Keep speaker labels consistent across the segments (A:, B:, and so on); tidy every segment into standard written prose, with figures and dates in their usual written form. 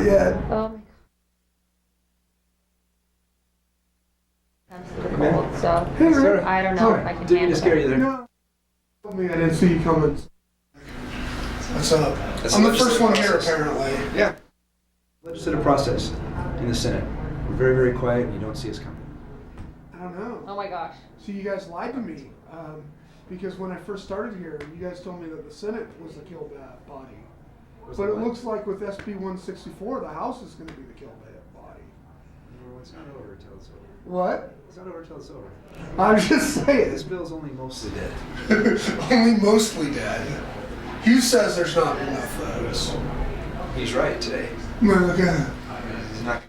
A: Not yet.
B: Oh my god. Comes to the cold, so
A: Hey, Rick.
B: I don't know
A: Hi.
B: if I can
C: Didn't mean
B: handle
C: to scare
B: it.
C: you there.
A: No. Told me I didn't see you coming. What's up?
C: That's
A: I'm the
C: the
A: first one here,
C: legislative
A: apparently.
C: Yeah. Legislative process in the Senate. We're very, very quiet and you don't see us coming.
A: I don't know.
B: Oh my gosh.
A: See, you guys lied to me. Because when I first started here, you guys told me that the Senate was the kill body. But it looks like with SB 164, the House is going to be the kill body.
C: No, it's not over until it's over.
A: What?
C: It's not over until it's over.
A: I'm just
C: This
A: saying.
C: bill's only mostly dead.
A: Only mostly dead. Hugh says there's not enough votes.
C: He's right today.
A: Okay.
C: He's not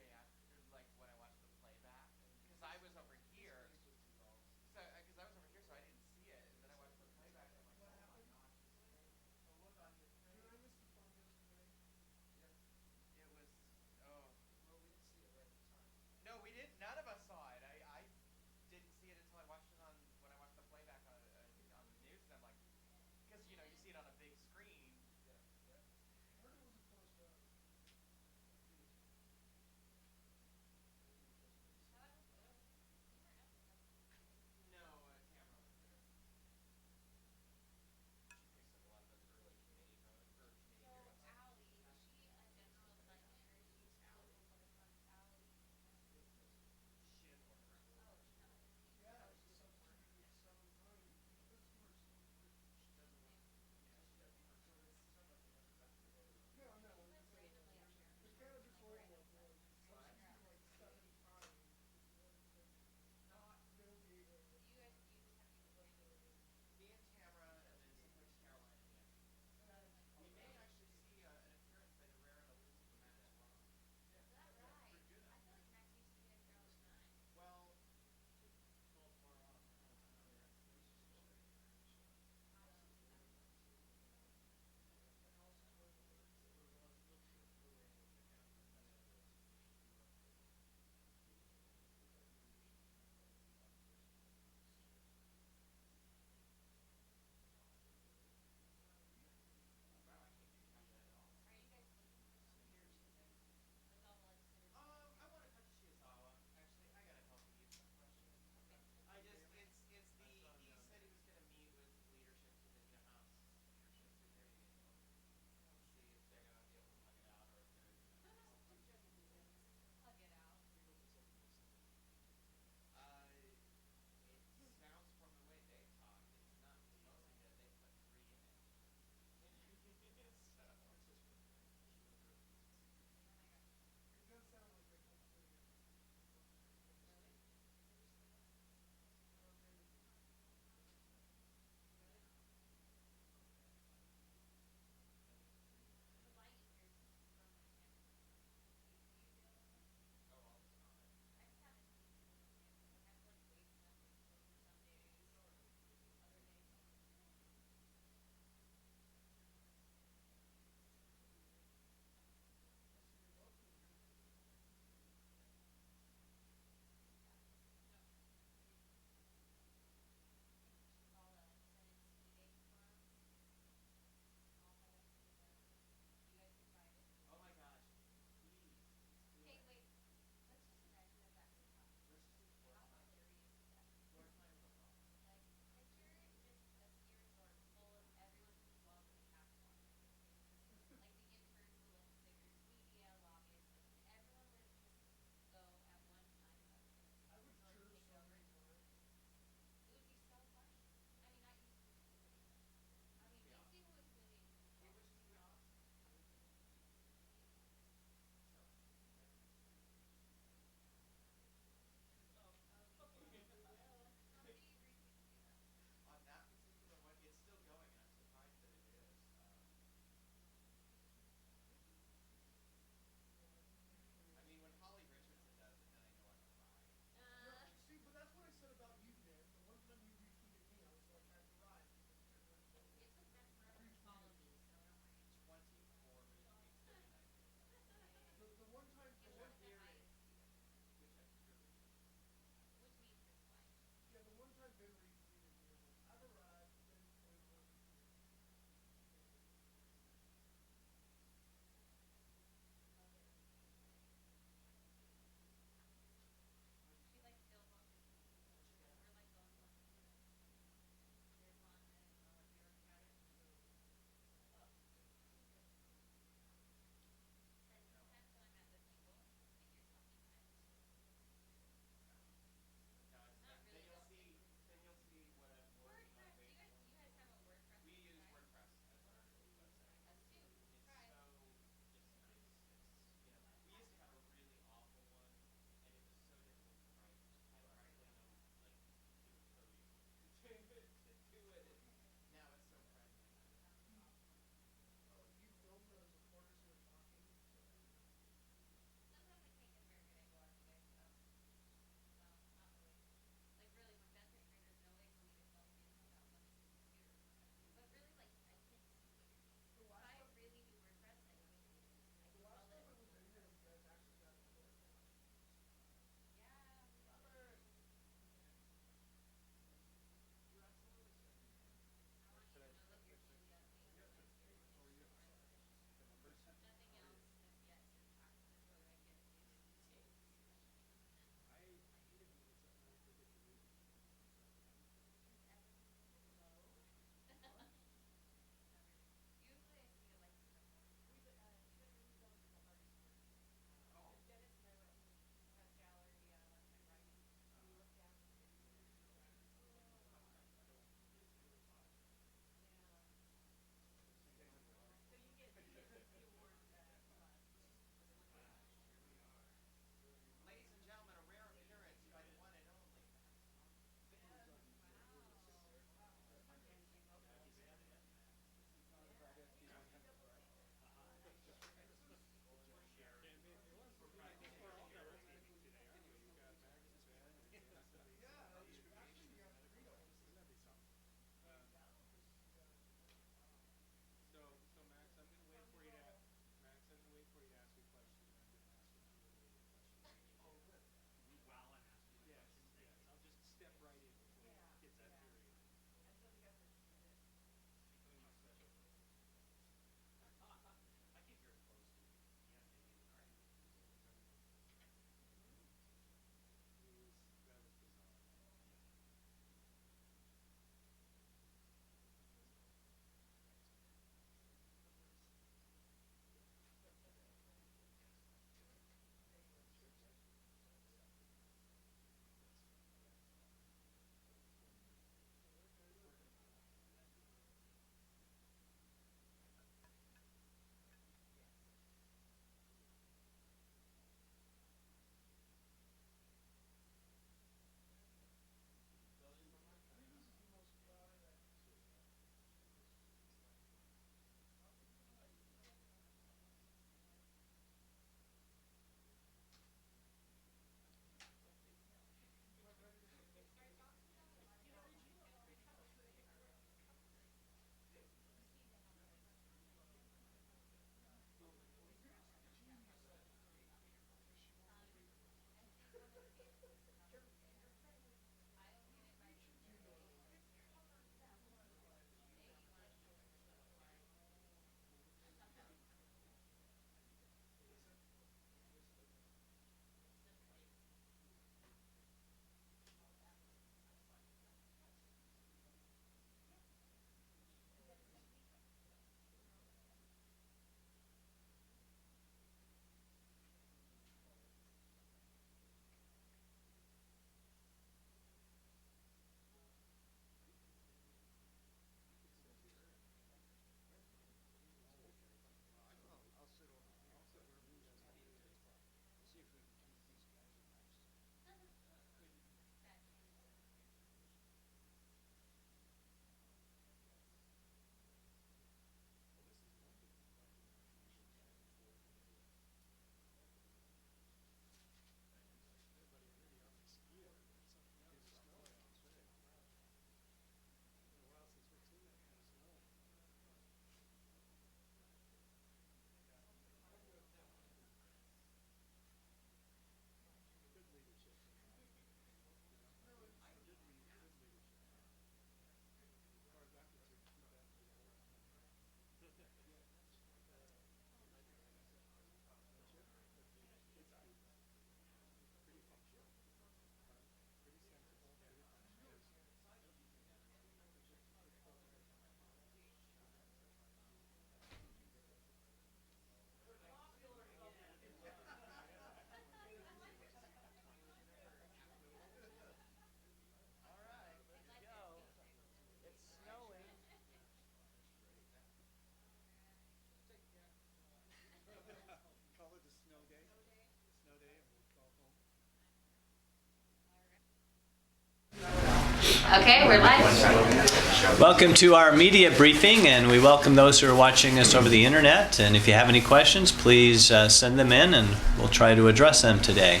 B: Okay, we're live.
D: Welcome to our media briefing, and we welcome those who are watching us over the internet. And if you have any questions, please send them in, and we'll try to address them today.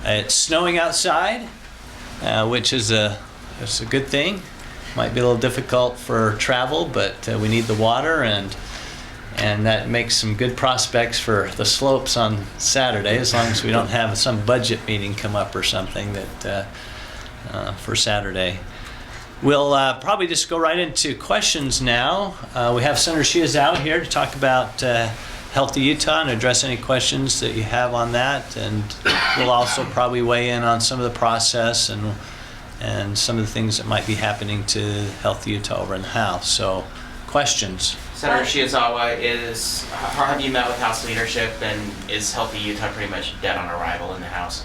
D: It's snowing outside, which is it's a good thing. Might be a little difficult for travel, but we need the water, and that makes some good prospects for the slopes on Saturday, as long as we don't have some budget meeting come up or something that for Saturday. We'll probably just go right into questions now. We have Senator Shia Zhao here to talk about Healthy Utah and address any questions that you have on that. And we'll also probably weigh in on some of the process and some of the things that might be happening to Healthy Utah over in the House. So, questions?
E: Senator Shiazawa, how have you met with House leadership, and is Healthy Utah pretty much dead on arrival in the House?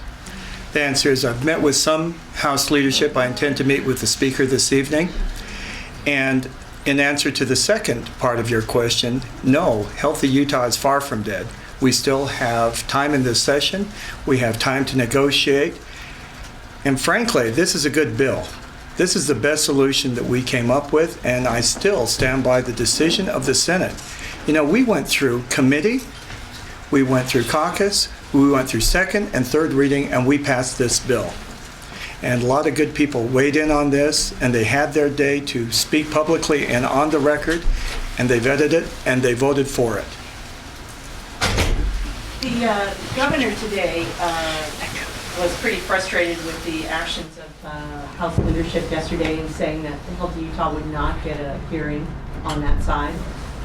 F: The answer is I've met with some House leadership. I intend to meet with the Speaker this evening. And in answer to the second part of your question, no, Healthy Utah is far from dead. We still have time in this session. We have time to negotiate. And frankly, this is a good bill. This is the best solution that we came up with, and I still stand by the decision of the Senate. You know, we went through committee, we went through caucus, we went through second and third reading, and we passed this bill. And a lot of good people weighed in on this, and they had their day to speak publicly and on the record, and they vetted it, and they voted for it.
G: The governor today was pretty frustrated with the actions of House leadership yesterday in saying that Healthy Utah would not get a hearing on that side,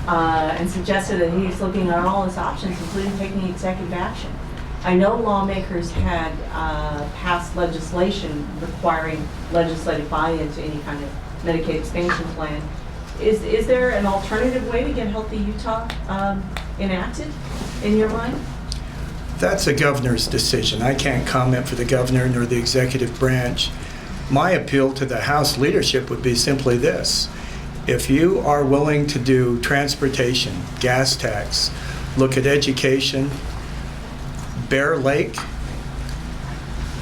G: and suggested that he's looking at all his options, including taking executive action. I know lawmakers had passed legislation requiring legislative buy-in to any kind of Medicaid expansion plan. Is there an alternative way to get Healthy Utah enacted, in your mind?
F: That's the governor's decision. I can't comment for the governor nor the executive branch. My appeal to the House leadership would be simply this. If you are willing to do transportation, gas tax, look at education, Bear Lake,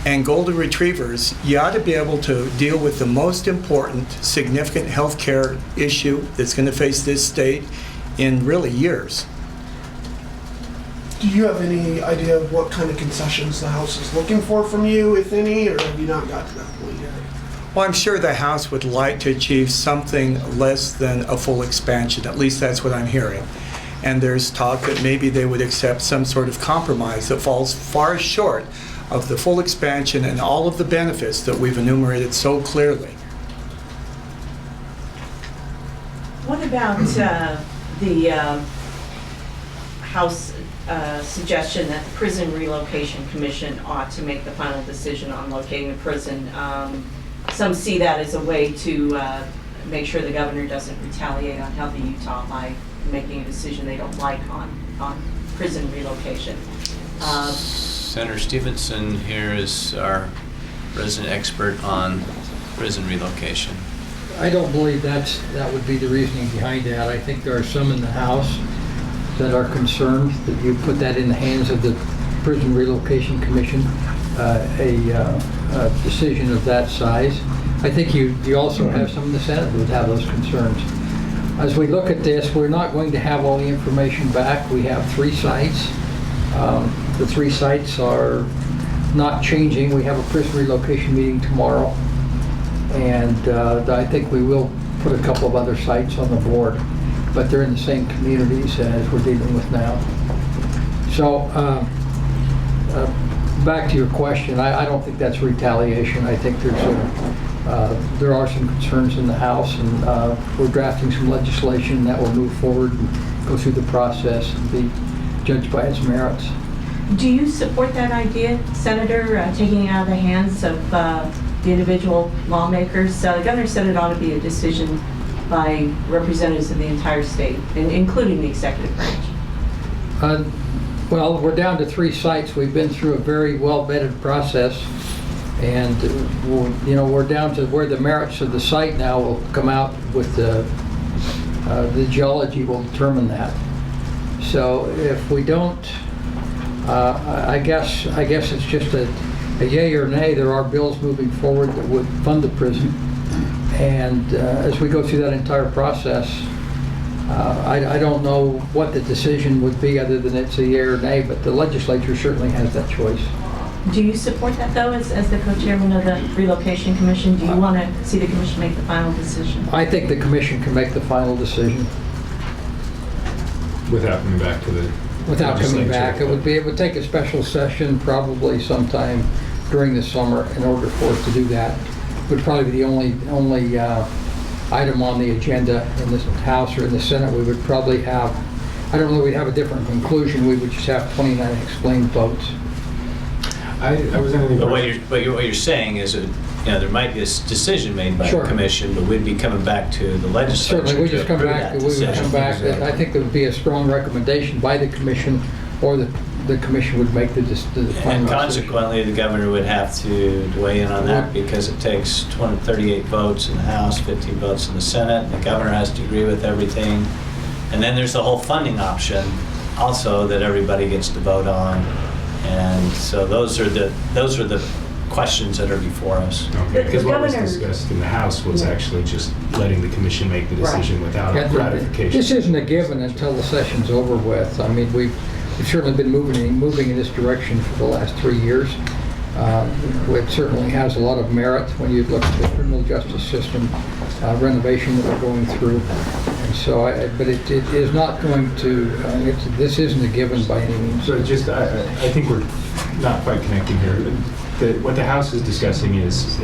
F: and golden retrievers, you ought to be able to deal with the most important, significant health care issue that's going to face this state in really years.
A: Do you have any idea of what kind of concessions the House is looking for from you, if any, or have you not got to that point yet?
F: Well, I'm sure the House would like to achieve something less than a full expansion. At least that's what I'm hearing. And there's talk that maybe they would accept some sort of compromise that falls far short of the full expansion and all of the benefits that we've enumerated so clearly.
G: What about the House suggestion that the Prison Relocation Commission ought to make the final decision on locating the prison? Some see that as a way to make sure the governor doesn't retaliate on Healthy Utah by making a decision they don't like on prison relocation.
D: Senator Stevenson here is our resident expert on prison relocation.
H: I don't believe that would be the reasoning behind that. I think there are some in the House that are concerned that you put that in the hands of the Prison Relocation Commission, a decision of that size. I think you also have some in the Senate who would have those concerns. As we look at this, we're not going to have all the information back. We have 3 sites. The 3 sites are not changing. We have a prison relocation meeting tomorrow, and I think we will put a couple of other sites on the board, but they're in the same communities as we're dealing with now. So back to your question, I don't think that's retaliation. I think there are some concerns in the House, and we're drafting some legislation that will move forward and go through the process and be judged by its merits.
G: Do you support that idea, Senator, taking it out of the hands of the individual lawmakers? The governor said it ought to be a decision by representatives of the entire state, including the executive branch.
H: Well, we're down to 3 sites. We've been through a very well-vetted process, and we're down to where the merits of the site now will come out with the geology will determine that. So if we don't, I guess it's just a yay or nay. There are bills moving forward that would fund the prison. And as we go through that entire process, I don't know what the decision would be other than it's a yea or nay, but the legislature certainly has that choice.
G: Do you support that though, as the co-chairman of the relocation commission? Do you want to see the commission make the final decision?
H: I think the commission can make the final decision
I: Without coming back to the
H: without coming
I: legislature.
H: back. It would take a special session probably sometime during the summer in order for us to do that. Would probably be the only item on the agenda in the House or in the Senate. We would probably have, I don't know, we'd have a different conclusion. We would just have 29 explained votes.
I: I was under the
D: But
I: impression.
D: what you're saying is, there might be a decision made by
H: Sure.
D: the commission, but we'd be coming back to the legislature.
H: Certainly, we
D: to
H: just come
D: approve
H: back,
D: that
H: we would
D: decision.
H: come back, I think there would be a strong recommendation by the commission, or the commission would make the final
D: And
H: decision.
D: consequently, the governor would have to weigh in on that because it takes 238 votes in the House, 15 votes in the Senate, and the governor has to agree with everything. And then there's the whole funding option also that everybody gets to vote on. And so those are the questions that are before us.
I: Okay, because
G: The
I: what was
G: governor-
I: discussed in the House was actually just letting the commission make the decision without
H: Yeah,
I: ratification.
H: This isn't a given until the session's over with. I mean, we've certainly been moving in this direction for the last 3 years. It certainly has a lot of merit when you look at the criminal justice system renovation that we're going through. And so, but it is not going to, this isn't a given by any means.
I: So just, I think we're not quite connecting here. What the House is discussing is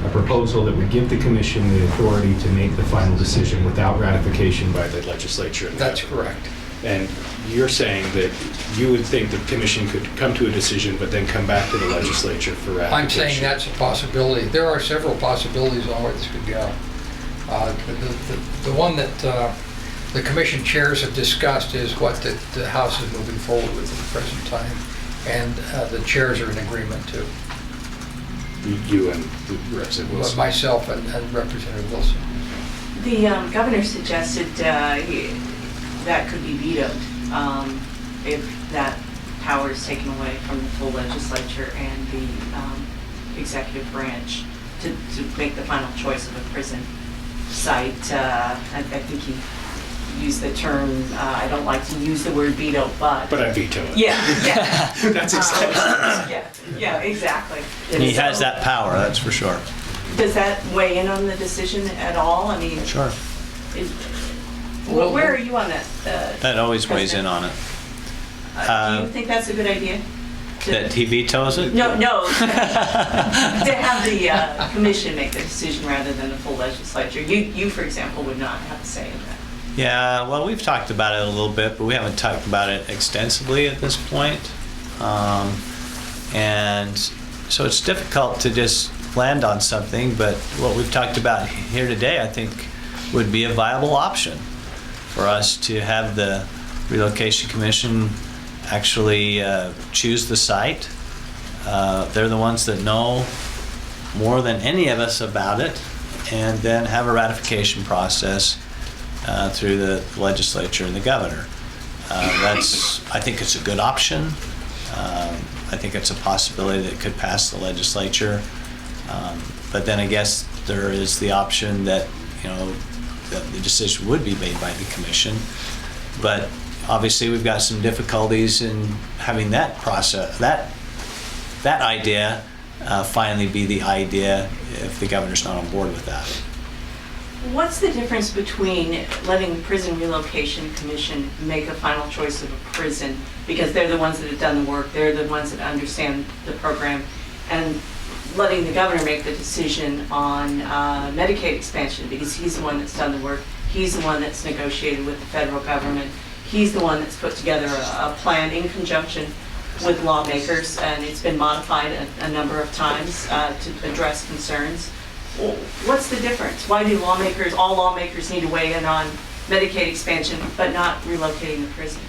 I: a proposal that would give the commission the authority to make the final decision without ratification by the legislature. and
H: That's
I: governor.
H: correct.
I: And you're saying that you would think the commission could come to a decision, but then come back to the legislature for ratification.
H: I'm saying that's a possibility. There are several possibilities on where this could go. The one that the commission chairs have discussed is what the House is moving forward with at the present time, and the chairs are in agreement to.
I: You and Representative Wilson.
H: Myself and Representative Wilson.
G: The governor suggested that could be vetoed if that power is taken away from the full legislature and the executive branch to make the final choice of a prison site. I think he used the term, I don't like to use the word veto, but.
I: But I veto it.
G: Yeah.
I: That's exactly.
G: Yeah, exactly.
D: He
G: So,
D: has that power, that's for sure.
G: Does that weigh in on the decision at all? I mean,
D: Sure.
G: where are you on that?
D: That always weighs in
G: President?
D: on it.
G: Do you think that's a good idea? To-
D: That he vetoes it?
G: No, to have the commission make the decision rather than the full legislature. You, for example, would not have a say in that.
D: Yeah, well, we've talked about it a little bit, but we haven't talked about it extensively at this point. And so it's difficult to just land on something, but what we've talked about here today, I think, would be a viable option for us to have the Relocation Commission actually choose the site. They're the ones that know more than any of us about it, and then have a ratification process through the legislature and the governor. I think it's a good option. I think it's a possibility that it could pass the legislature. But then I guess there is the option that, that the decision would be made by the commission. But obviously we've got some difficulties in having that process, that idea finally be the idea if the governor's not on board with that.
G: What's the difference between letting the Prison Relocation Commission make a final choice of a prison, because they're the ones that have done the work, they're the ones that understand the program, and letting the governor make the decision on Medicaid expansion, because he's the one that's done the work, he's the one that's negotiated with the federal government, he's the one that's put together a plan in conjunction with lawmakers, and it's been modified a number of times to address concerns. Well, what's the difference? Why do all lawmakers need to weigh in on Medicaid expansion, but not relocating the prison?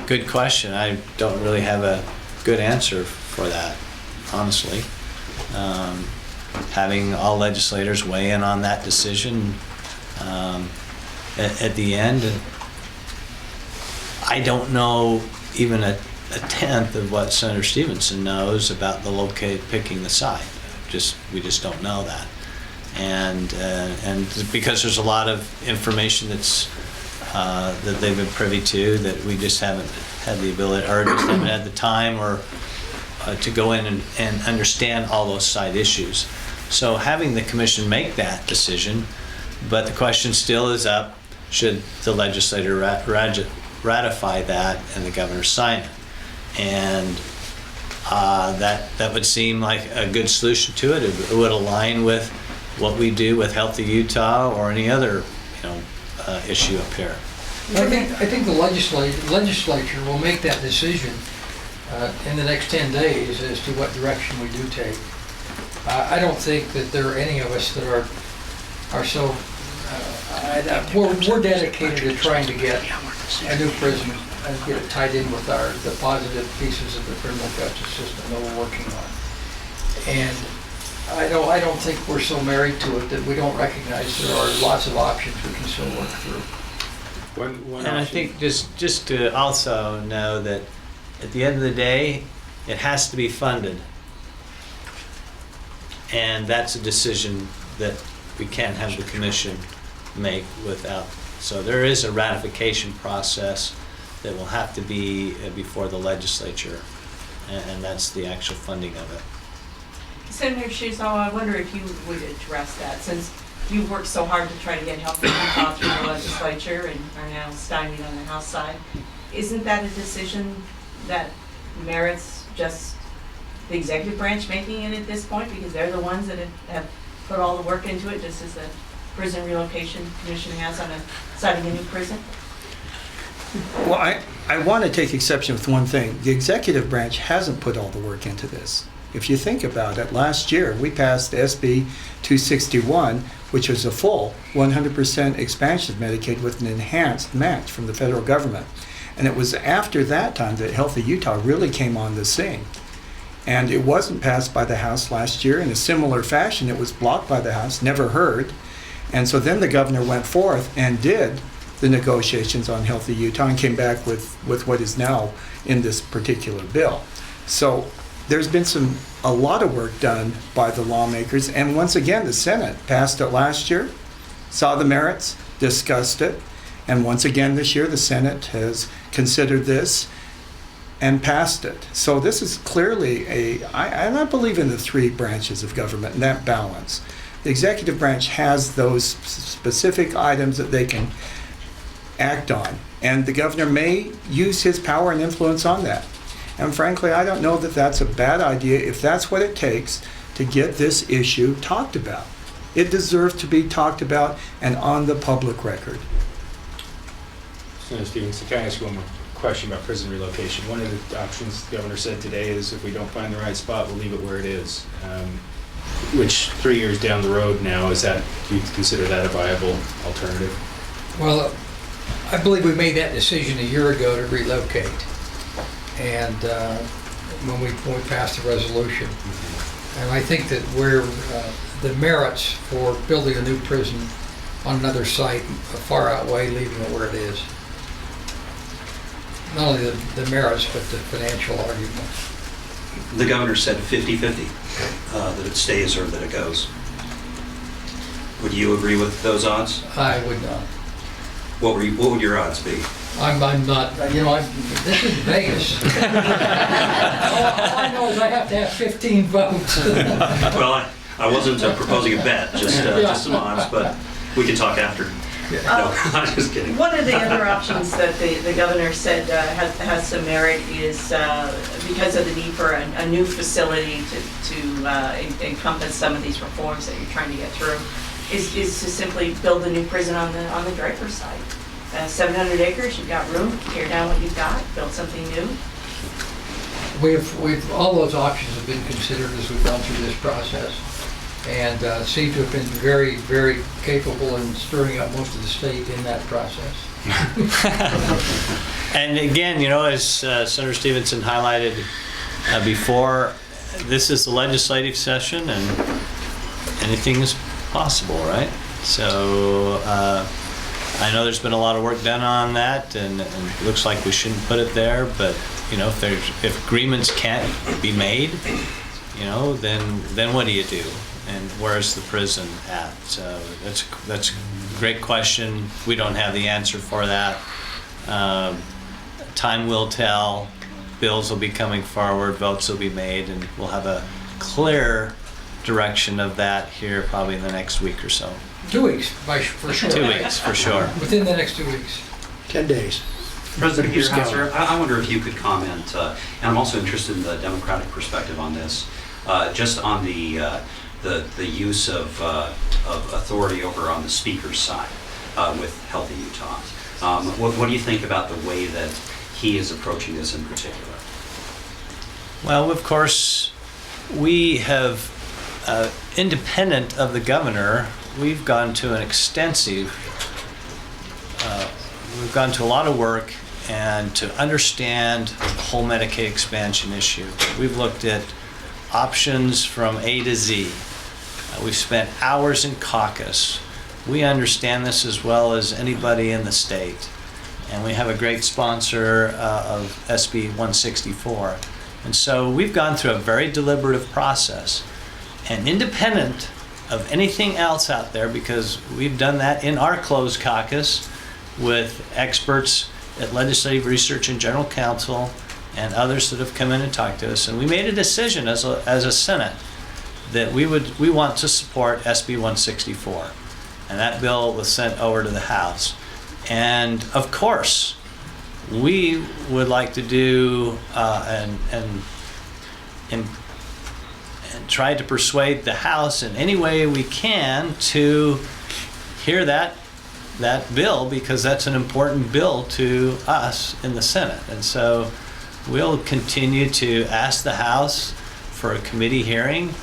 D: Good question. I don't really have a good answer for that, honestly. Having all legislators weigh in on that decision at the end, I don't know even a tenth of what Senator Stevenson knows about picking the site. we just don't know that. And because there's a lot of information that they've been privy to that we just haven't had the ability, or just haven't had the time or to go in and understand all those side issues. So having the commission make that decision, but the question still is up, should the legislature ratify that and the governor sign it? And that would seem like a good solution to it. It would align with what we do with Healthy Utah or any other, issue up here.
H: I think the legislature will make that decision in the next 10 days as to what direction we do take. I don't think that there are any of us that are so, we're dedicated to trying to get a new prison and get it tied in with the positive pieces of the criminal justice system that we're working on. And I don't think we're so married to it that we don't recognize there are lots of options we can still work through.
I: One
D: And I think just to also know that at the end of the day, it has to be funded. And that's a decision that we can't have the commission make without. So there is a ratification process that will have to be before the legislature, and that's the actual funding of it.
G: Senator Schuetz, I wonder if you would address that, since you worked so hard to try to get Healthy Utah through the legislature and are now stymied on the House side. Isn't that a decision that merits just the executive branch making it at this point, because they're the ones that have put all the work into it, just as the Prison Relocation Commission has on citing a new prison?
F: Well, I want to take exception with one thing. The executive branch hasn't put all the work into this. If you think about it, last year we passed SB 261, which was a full 100% expansion of Medicaid with an enhanced match from the federal government. And it was after that time that Healthy Utah really came on the scene. And it wasn't passed by the House last year in a similar fashion. It was blocked by the House, never heard. And so then the governor went forth and did the negotiations on Healthy Utah and came back with what is now in this particular bill. So there's been a lot of work done by the lawmakers, and once again the Senate passed it last year, saw the merits, discussed it, and once again this year the Senate has considered this and passed it. So this is clearly I believe in the three branches of government and that balance. The executive branch has those specific items that they can act on, and the governor may use his power and influence on that. And frankly, I don't know that that's a bad idea if that's what it takes to get this issue talked about. It deserves to be talked about and on the public record.
I: Senator Stevens, can I ask you one more question about prison relocation? One of the options the governor said today is if we don't find the right spot, we'll leave it where it is. Which 3 years down the road now, do you consider that a viable alternative?
H: Well, I believe we made that decision a year ago to relocate. And when we passed the resolution. And I think that the merits for building a new prison on another site far outweigh leaving it where it is. Not only the merits, but the financial argument.
J: The governor said 50-50, that it stays or that it goes. Would you agree with those odds?
H: I would not.
J: What would your odds be?
H: I'm not, this is Vegas. All I know is I have to have 15 votes.
J: Well, I wasn't proposing a bet, just some odds, but we can talk after. No, I'm just kidding.
G: One of the other options that the governor said has some merit is because of the need for a new facility to encompass some of these reforms that you're trying to get through, is to simply build a new prison on the Dreyfus site. 700 acres, you've got room, tear down what you've got, build something new.
H: We've all those options have been considered as we've gone through this process, and seem to have been very, very capable in stirring up most of the state in that process.
D: And again, as Senator Stevenson highlighted before, this is the legislative session and anything is possible, right? So I know there's been a lot of work done on that, and it looks like we shouldn't put it there, but if agreements can't be made, you know, then what do you do? And where's the prison at? So that's a great question. We don't have the answer for that. Time will tell. Bills will be coming forward, votes will be made, and we'll have a clear direction of that here probably in the next week or so.
H: 2 weeks, for sure.
D: 2 weeks, for sure.
H: Within the next 2 weeks.
F: 10 days.
J: President Peter Hauser, I wonder if you could comment, and I'm also interested in the Democratic perspective on this, just on the use of authority over on the Speaker's side with Healthy Utah. What do you think about the way that he is approaching this in particular?
D: Well, of course, we have, independent of the governor, we've gone to an extensive, we've gone to a lot of work and to understand the whole Medicaid expansion issue. We've looked at options from A to Z. We've spent hours in caucus. We understand this as well as anybody in the state. And we have a great sponsor of SB 164. And so we've gone through a very deliberative process. And independent of anything else out there, because we've done that in our closed caucus with experts at Legislative Research and General Counsel and others that have come in and talked to us. And we made a decision as a Senate that we want to support SB 164. And that bill was sent over to the House. And of course, we would like to do and try to persuade the House in any way we can to hear that bill, because that's an important bill to us in the Senate. And so we'll continue to ask the House for a committee hearing.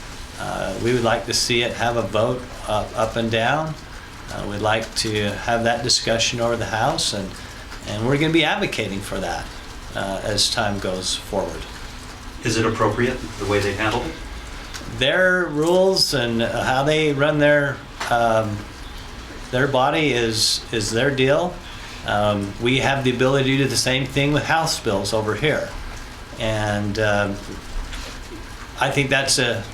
D: We would like to see it have a vote up and down. We'd like to have that discussion over the House, and we're going to be advocating for that as time goes forward.
J: Is it appropriate, the way they've handled it?
D: Their rules and how they run their body is their deal. We have the ability to do the same thing with House bills over here. And I think that's a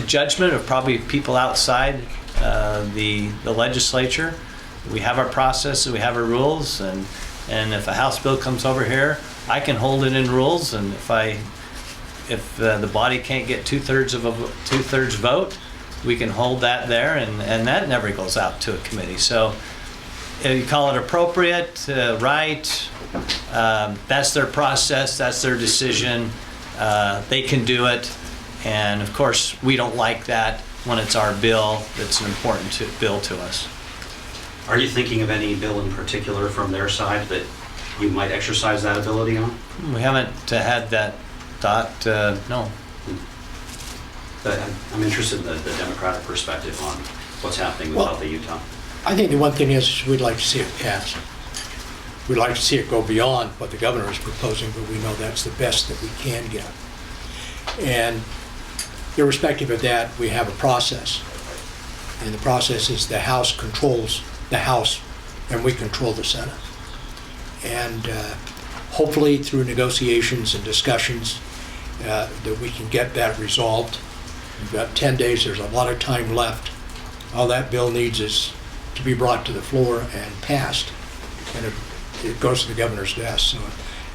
D: judgment of probably people outside the legislature. We have our processes, we have our rules, and if a House bill comes over here, I can hold it in rules, and if the body can't get two-thirds vote, we can hold that there, and that never goes out to a committee. So you call it appropriate, right, that's their process, that's their decision, they can do it, and of course we don't like that when it's our bill that's an important bill to us.
J: Are you thinking of any bill in particular from their side that you might exercise that ability on?
D: We haven't had that thought, no.
J: But I'm interested in the Democratic perspective on what's happening with Healthy Utah.
K: I think the one thing is we'd like to see it pass. We'd like to see it go beyond what the governor is proposing, but we know that's the best that we can get. And irrespective of that, we have a process. And the process is the House controls the House, and we control the Senate. And hopefully through negotiations and discussions that we can get that resolved. We've got 10 days, there's a lot of time left. All that bill needs is to be brought to the floor and passed, and it goes to the governor's desk. So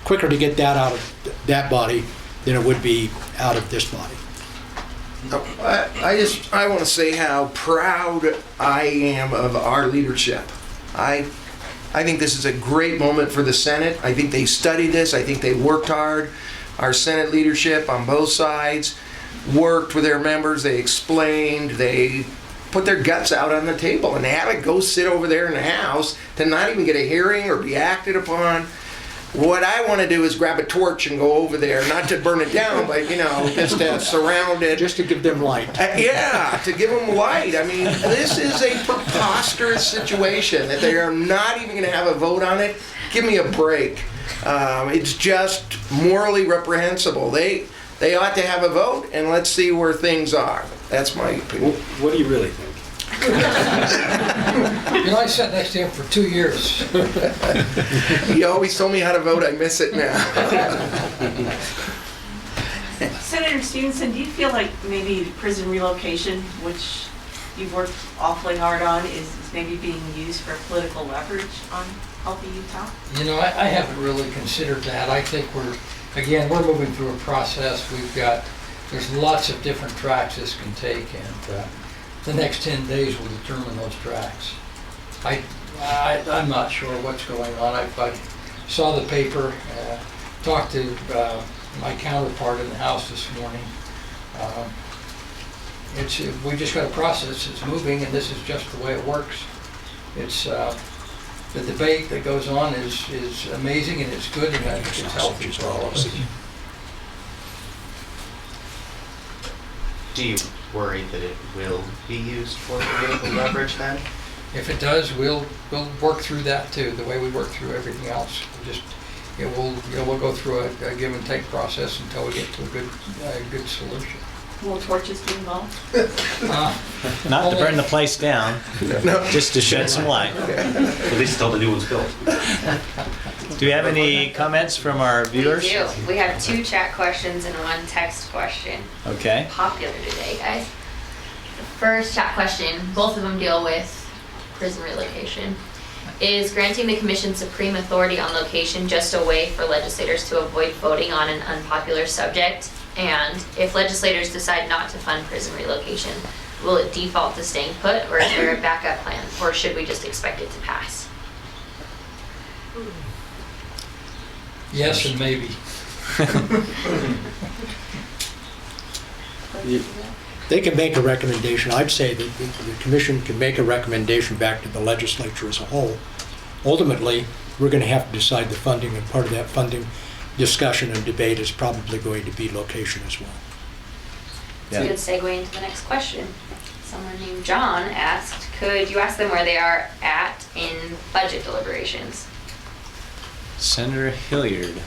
K: quicker to get that out of that body than it would be out of this body.
L: I want to say how proud I am of our leadership. I think this is a great moment for the Senate. I think they studied this. I think they worked hard. Our Senate leadership on both sides worked with their members. They explained. They put their guts out on the table, and to have it go sit over there in the House to not even get a hearing or be acted upon. What I want to do is grab a torch and go over there, not to burn it down, but, just to surround it.
K: Just to give them light.
L: Yeah, to give them light. I mean, this is a preposterous situation that they are not even going to have a vote on it. Give me a break. It's just morally reprehensible. They ought to have a vote, and let's see where things are. That's my opinion.
K: What do you really think?
H: I sat next to him for 2 years.
L: He always told me how to vote. I miss it now.
G: Senator Stevenson, do you feel like maybe prison relocation, which you've worked awfully hard on, is maybe being used for political leverage on Healthy Utah?
H: You know, I haven't really considered that. I think we're moving through a process. There's lots of different tracks this can take, and the next 10 days will determine those tracks. I'm not sure what's going on. I saw the paper, talked to my counterpart in the House this morning. We just got a process. It's moving, and this is just the way it works. It's the debate that goes on is amazing, and it's good, and I think it's healthy for all of us.
E: Do you worry that it will be used for political leverage then?
H: If it does, we'll work through that too, the way we work through everything else. We'll go through a give and take process until we get to a good solution.
G: Will torches be involved?
D: Not to burn the place down, just to shed some light.
J: At least until the new one's built.
D: Do we have any comments from our viewers?
B: We do. We have 2 chat questions and 1 text question.
D: Okay.
B: Popular today, guys. The first chat question, both of them deal with prison relocation. Is granting the commission supreme authority on location just a way for legislators to avoid voting on an unpopular subject? And if legislators decide not to fund prison relocation, will it default to staying put, or is there a backup plan, or should we just expect it to pass?
H: Yes and maybe.
K: They can make a recommendation. I'd say that the commission can make a recommendation back to the legislature as a whole. Ultimately, we're going to have to decide the funding, and part of that funding discussion and debate is probably going to be location as well.
B: It's a good segue into the next question. Someone named John asked, could you ask them where they are at in budget deliberations?
D: Senator Hilliard.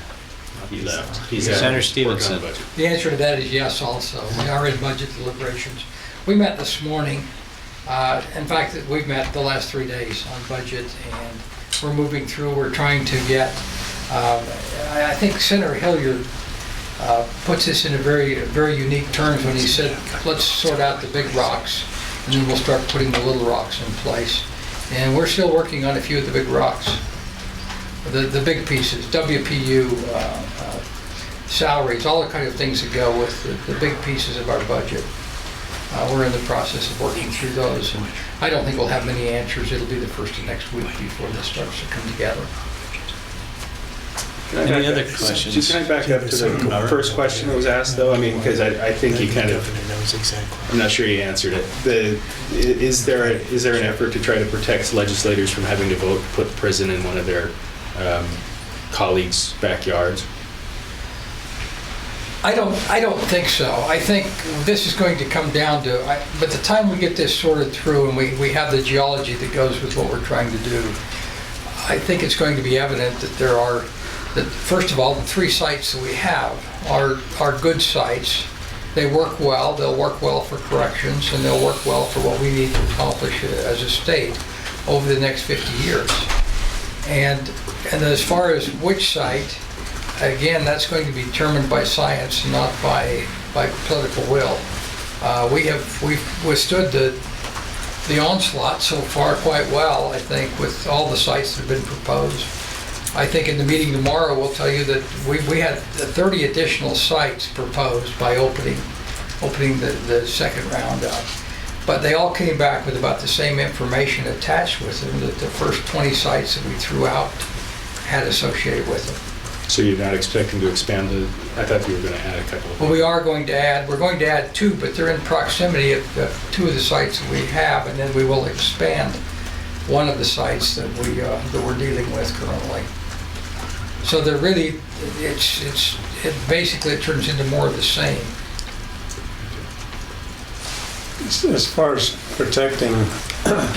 I: He left.
D: Senator Stevenson.
H: The answer to that is yes also. We are in budget deliberations. We met this morning. In fact, we've met the last 3 days on budget, and we're moving through. We're trying to get, I think Senator Hilliard puts this in a very unique terms when he said, let's sort out the big rocks, and then we'll start putting the little rocks in place. And we're still working on a few of the big rocks. The big pieces, WPU, salaries, all the kind of things that go with the big pieces of our budget. We're in the process of working through those, and I don't think we'll have many answers. It'll be the first of next week before this starts to come together.
D: Any other questions?
I: Can I back up to the first question that was asked, though? I mean, because I think he kind of, I'm not sure he answered it. Is there an effort to try to protect legislators from having to vote to put prison in one of their colleagues' backyards?
H: I don't think so. I think this is going to come down to, by the time we get this sorted through and we have the geology that goes with what we're trying to do, I think it's going to be evident that first of all, the 3 sites that we have are good sites. They work well. They'll work well for corrections, and they'll work well for what we need to accomplish as a state over the next 50 years. And as far as which site, again, that's going to be determined by science, not by political will. We've withstood the onslaught so far quite well, I think, with all the sites that have been proposed. I think in the meeting tomorrow we'll tell you that we had 30 additional sites proposed by opening the second round up. But they all came back with about the same information attached with them that the first 20 sites that we threw out had associated with them.
I: So you're not expecting to expand I thought you were going to add a couple of them.
H: Well, we're going to add 2, but they're in proximity of 2 of the sites that we have, and then we will expand one of the sites that we're dealing with currently. So they're really, it basically turns into more of the same.
M: As far as protecting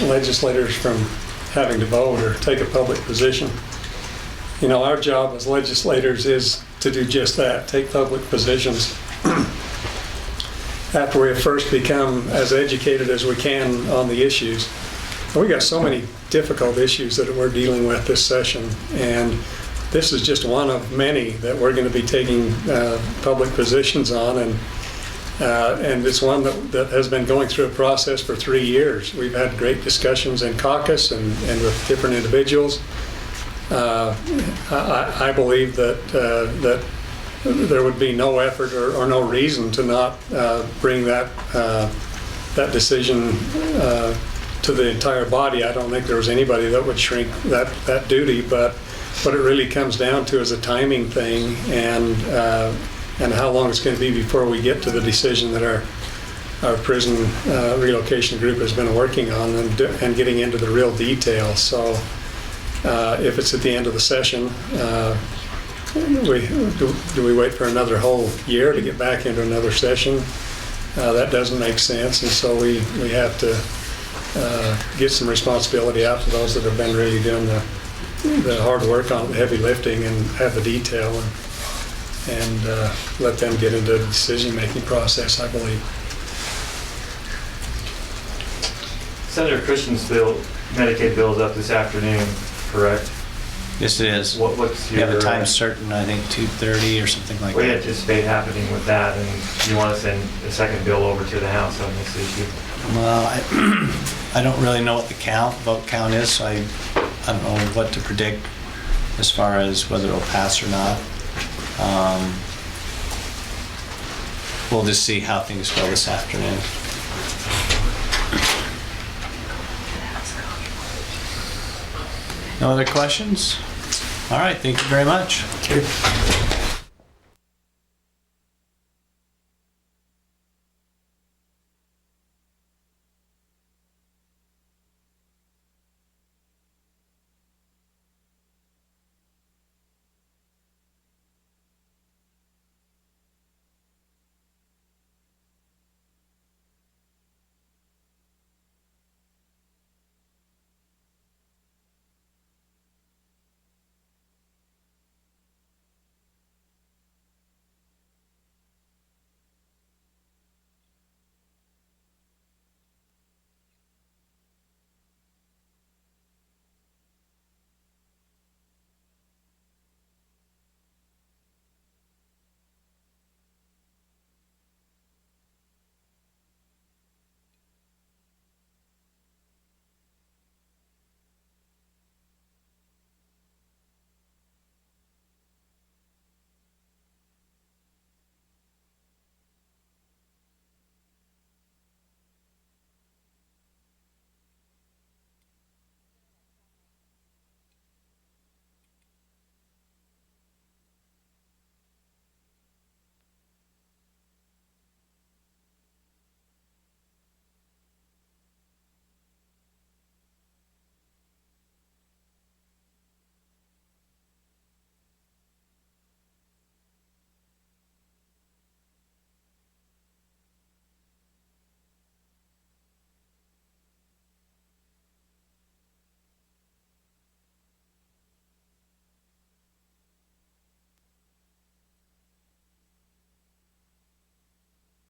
M: legislators from having to vote or take a public position, you know, our job as legislators is to do just that, take public positions. After we have first become as educated as we can on the issues. We got so many difficult issues that we're dealing with this session, and this is just one of many that we're going to be taking public positions on, and it's one that has been going through a process for 3 years. We've had great discussions in caucus and with different individuals. I believe that there would be no effort or no reason to not bring that decision to the entire body. I don't think there was anybody that would shrink that duty, but what it really comes down to is a timing thing, and how long it's going to be before we get to the decision that our prison relocation group has been working on and getting into the real details. So if it's at the end of the session, do we wait for another whole year to get back into another session? That doesn't make sense, and so we have to get some responsibility out to those that have been really doing the hard work on the heavy lifting and have the detail, and let them get into the decision-making process, I believe.
N: Senator Christian's bill, Medicaid bill is up this afternoon, correct?
D: Yes, it is.
N: What's
D: You
N: your...
D: have a time certain, I think 2:30 or something like
N: What do you
D: that.
N: anticipate happening with that, and you want to send a second bill over to the House on this issue?
D: Well, I don't really know what the vote count is, so I don't know what to predict as far as whether it'll pass or not. We'll just see how things go this afternoon. No other questions? All right, thank you very much.
K: Okay.